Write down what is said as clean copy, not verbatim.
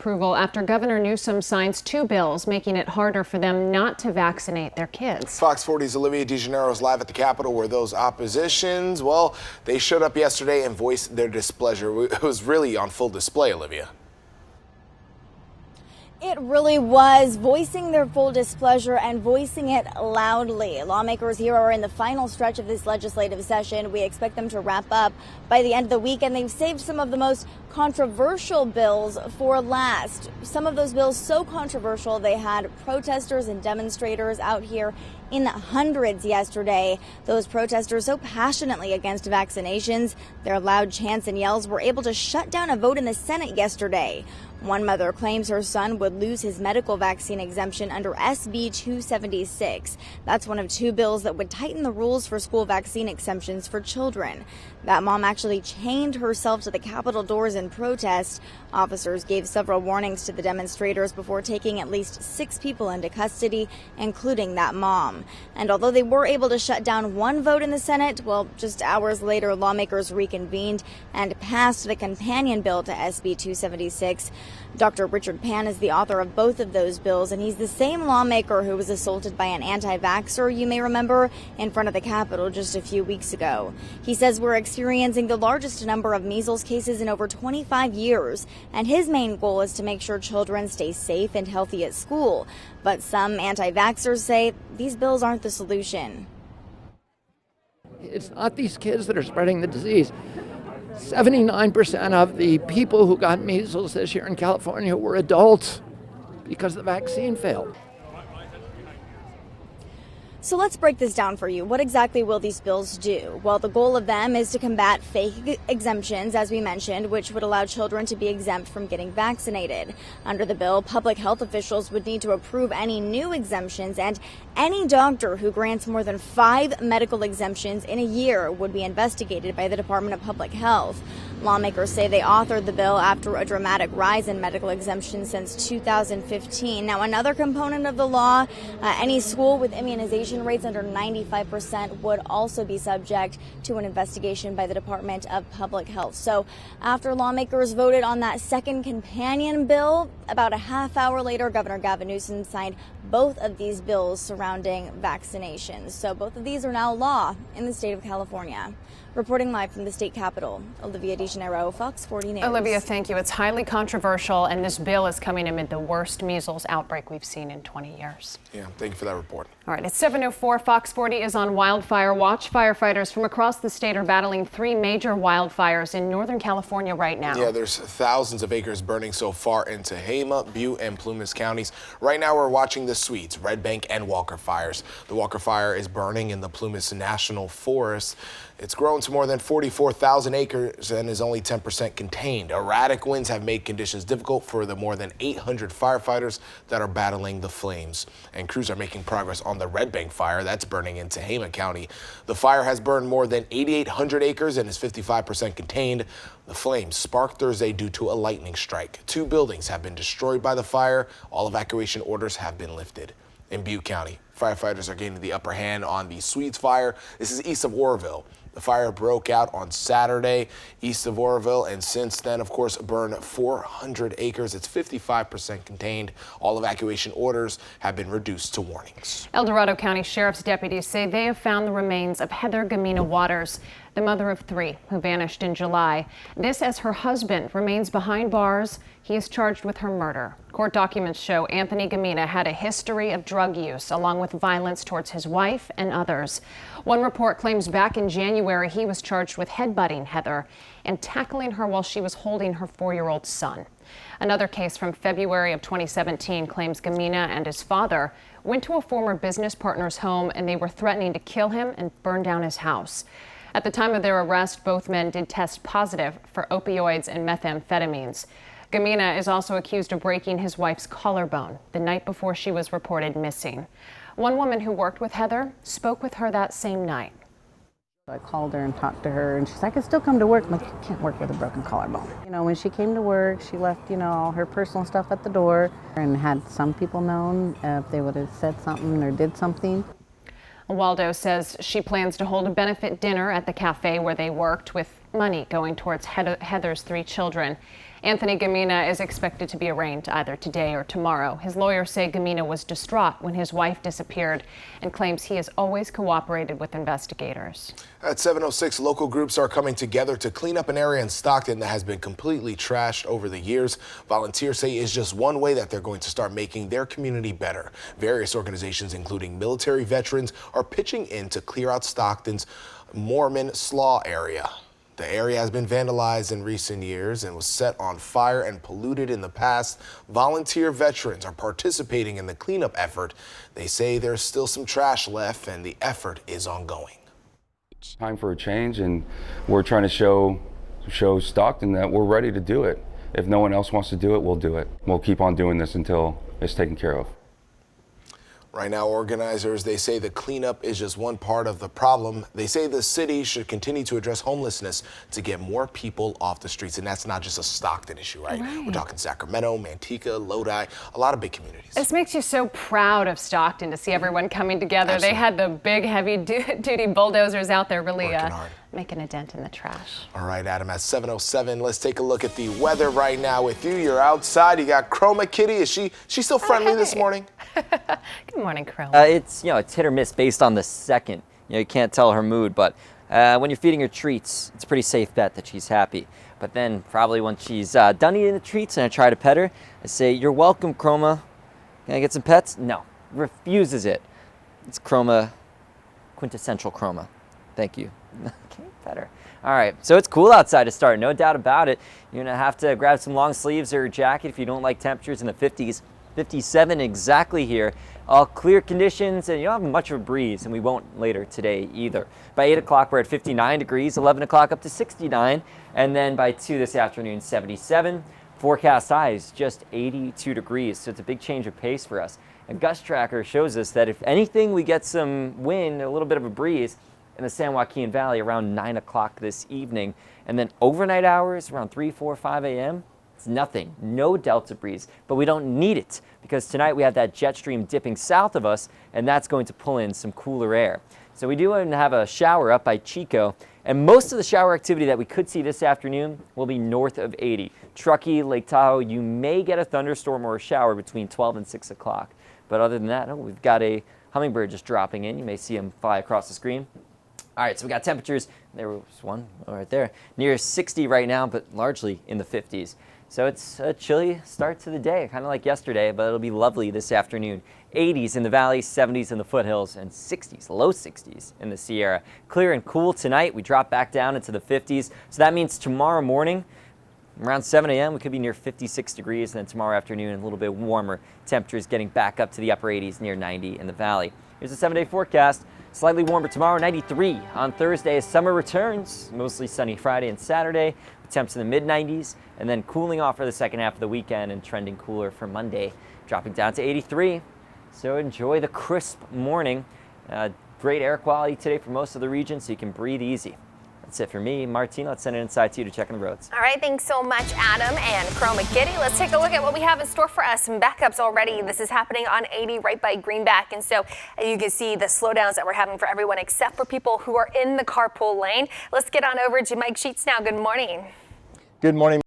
Approval after Governor Newsom signs 2 bills making it harder for them not to vaccinate their kids. Fox 40's Olivia DeGeneiro is live at the Capitol where those oppositions, well, they showed up yesterday and voiced their displeasure. It was really on full display, Olivia. It really was, voicing their full displeasure and voicing it loudly. Lawmakers here are in the final stretch of this legislative session. We expect them to wrap up by the end of the week, and they've saved some of the most controversial bills for last. Some of those bills so controversial they had protesters and demonstrators out here in the hundreds yesterday. Those protesters so passionately against vaccinations, their loud chants and yells were able to shut down a vote in the Senate yesterday. One mother claims her son would lose his medical vaccine exemption under SB 276. That's one of 2 bills that would tighten the rules for school vaccine exemptions for children. That mom actually chained herself to the Capitol doors in protest. Officers gave several warnings to the demonstrators before taking at least 6 people into custody, including that mom. And although they were able to shut down one vote in the Senate, well, just hours later, lawmakers reconvened and passed the companion bill to SB 276. Dr. Richard Pan is the author of both of those bills, and he's the same lawmaker who was assaulted by an anti-vaxxer, you may remember, in front of the Capitol just a few weeks ago. He says we're experiencing the largest number of measles cases in over 25 years, and his main goal is to make sure children stay safe and healthy at school. But some anti-vaxxers say these bills aren't the solution. It's not these kids that are spreading the disease. 79% of the people who got measles this year in California were adults because the vaccine failed. So let's break this down for you. What exactly will these bills do? Well, the goal of them is to combat fake exemptions, as we mentioned, which would allow children to be exempt from getting vaccinated. Under the bill, public health officials would need to approve any new exemptions, and any doctor who grants more than 5 medical exemptions in a year would be investigated by the Department of Public Health. Lawmakers say they authored the bill after a dramatic rise in medical exemptions since 2015. Now, another component of the law, any school with immunization rates under 95% would also be subject to an investigation by the Department of Public Health. So after lawmakers voted on that second companion bill, about a half hour later, Governor Gavin Newsom signed both of these bills surrounding vaccinations. So both of these are now law in the state of California. Reporting live from the state capitol, Olivia DeGeneiro, Fox 40 News. Olivia, thank you. It's highly controversial, and this bill is coming amid the worst measles outbreak we've seen in 20 years. Yeah, thank you for that report. All right, it's 7:04. Fox 40 is on wildfire watch. Firefighters from across the state are battling 3 major wildfires in Northern California right now. Yeah, there's thousands of acres burning so far in Tehama, Butte, and Plumas counties. Right now, we're watching the Sweets, Red Bank, and Walker fires. The Walker fire is burning in the Plumas National Forest. It's grown to more than 44,000 acres and is only 10% contained. Erratic winds have made conditions difficult for the more than 800 firefighters that are battling the flames. And crews are making progress on the Red Bank fire that's burning in Tehama County. The fire has burned more than 8,800 acres and is 55% contained. The flames sparked Thursday due to a lightning strike. 2 buildings have been destroyed by the fire. All evacuation orders have been lifted. In Butte County, firefighters are gaining the upper hand on the Sweets fire. This is east of Oroville. The fire broke out on Saturday east of Oroville, and since then, of course, burned 400 acres. It's 55% contained. All evacuation orders have been reduced to warnings. El Dorado County Sheriff's deputies say they have found the remains of Heather Gamina Waters, the mother of 3 who vanished in July. This as her husband remains behind bars. He is charged with her murder. Court documents show Anthony Gamina had a history of drug use along with violence towards his wife and others. One report claims back in January he was charged with headbutting Heather and tackling her while she was holding her 4-year-old son. Another case from February of 2017 claims Gamina and his father went to a former business partner's home and they were threatening to kill him and burn down his house. At the time of their arrest, both men did test positive for opioids and methamphetamines. Gamina is also accused of breaking his wife's collarbone the night before she was reported missing. One woman who worked with Heather spoke with her that same night. I called her and talked to her, and she's like, I can still come to work. I'm like, you can't work with a broken collarbone. You know, when she came to work, she left, all her personal stuff at the door, and had some people known if they would have said something or did something. Waldo says she plans to hold a benefit dinner at the cafe where they worked, with money going towards Heather's 3 children. Anthony Gamina is expected to be arraigned either today or tomorrow. His lawyers say Gamina was distraught when his wife disappeared and claims he has always cooperated with investigators. At 7:06, local groups are coming together to clean up an area in Stockton that has been completely trashed over the years. Volunteers say it's just one way that they're going to start making their community better. Various organizations, including military veterans, are pitching in to clear out Stockton's Mormon Slaw area. The area has been vandalized in recent years and was set on fire and polluted in the past. Volunteer veterans are participating in the cleanup effort. They say there's still some trash left and the effort is ongoing. Time for a change, and we're trying to show Stockton that we're ready to do it. If no one else wants to do it, we'll do it. We'll keep on doing this until it's taken care of. Right now, organizers, they say the cleanup is just one part of the problem. They say the city should continue to address homelessness to get more people off the streets. And that's not just a Stockton issue, right? We're talking Sacramento, Manteca, Lodi, a lot of big communities. This makes you so proud of Stockton to see everyone coming together. Absolutely. They had the big heavy-duty bulldozers out there really making a dent in the trash. All right, Adam, at 7:07, let's take a look at the weather right now with you. You're outside. You got Chroma Kitty. Is she still friendly this morning? Good morning, Chroma. It's hit or miss based on the second. You can't tell her mood, but when you're feeding her treats, it's a pretty safe bet that she's happy. But then probably when she's done eating the treats and I try to pet her, I say, "You're welcome, Chroma. Can I get some pets?" No, refuses it. It's Chroma, quintessential Chroma. Thank you. Okay, better. All right, so it's cool outside to start, no doubt about it. You're gonna have to grab some long sleeves or a jacket if you don't like temperatures in the 50s. 57 exactly here. All clear conditions, and you don't have much of a breeze, and we won't later today either. By 8 o'clock, we're at 59 degrees, 11 o'clock up to 69, and then by 2 this afternoon, 77. Forecast highs just 82 degrees, so it's a big change of pace for us. And Gust Tracker shows us that if anything, we get some wind, a little bit of a breeze in the San Joaquin Valley around 9 o'clock this evening. And then overnight hours around 3, 4, 5 a.m., it's nothing, no delta breeze, but we don't need it because tonight we have that jet stream dipping south of us, and that's going to pull in some cooler air. So we do have a shower up by Chico, and most of the shower activity that we could see this afternoon will be north of 80. Truckee, Lake Tahoe, you may get a thunderstorm or a shower between 12 and 6 o'clock. But other than that, we've got a hummingbird just dropping in. You may see him fly across the screen. All right, so we got temperatures, there was one right there, near 60 right now, but largely in the 50s. So it's a chilly start to the day, kind of like yesterday, but it'll be lovely this afternoon. 80s in the valley, 70s in the foothills, and 60s, low 60s in the Sierra. Clear and cool tonight. We drop back down into the 50s. So that means tomorrow morning, around 7 a.m., we could be near 56 degrees, and then tomorrow afternoon, a little bit warmer. Temperatures getting back up to the upper 80s, near 90 in the valley. Here's the 7-day forecast. Slightly warmer tomorrow, 93 on Thursday as summer returns. Mostly sunny Friday and Saturday. Temps in the mid-90s, and then cooling off for the second half of the weekend and trending cooler for Monday, dropping down to 83. So enjoy the crisp morning. Great air quality today for most of the region, so you can breathe easy. That's it for me. Martina, let's send it inside to you to check on the roads. All right, thanks so much, Adam and Chroma Kitty. Let's take a look at what we have in store for us. Some backups already. This is happening on 80 right by Greenback. And so you can see the slowdowns that we're having for everyone except for people who are in the carpool lane. Let's get on over to Mike Sheets now. Good morning. Good morning.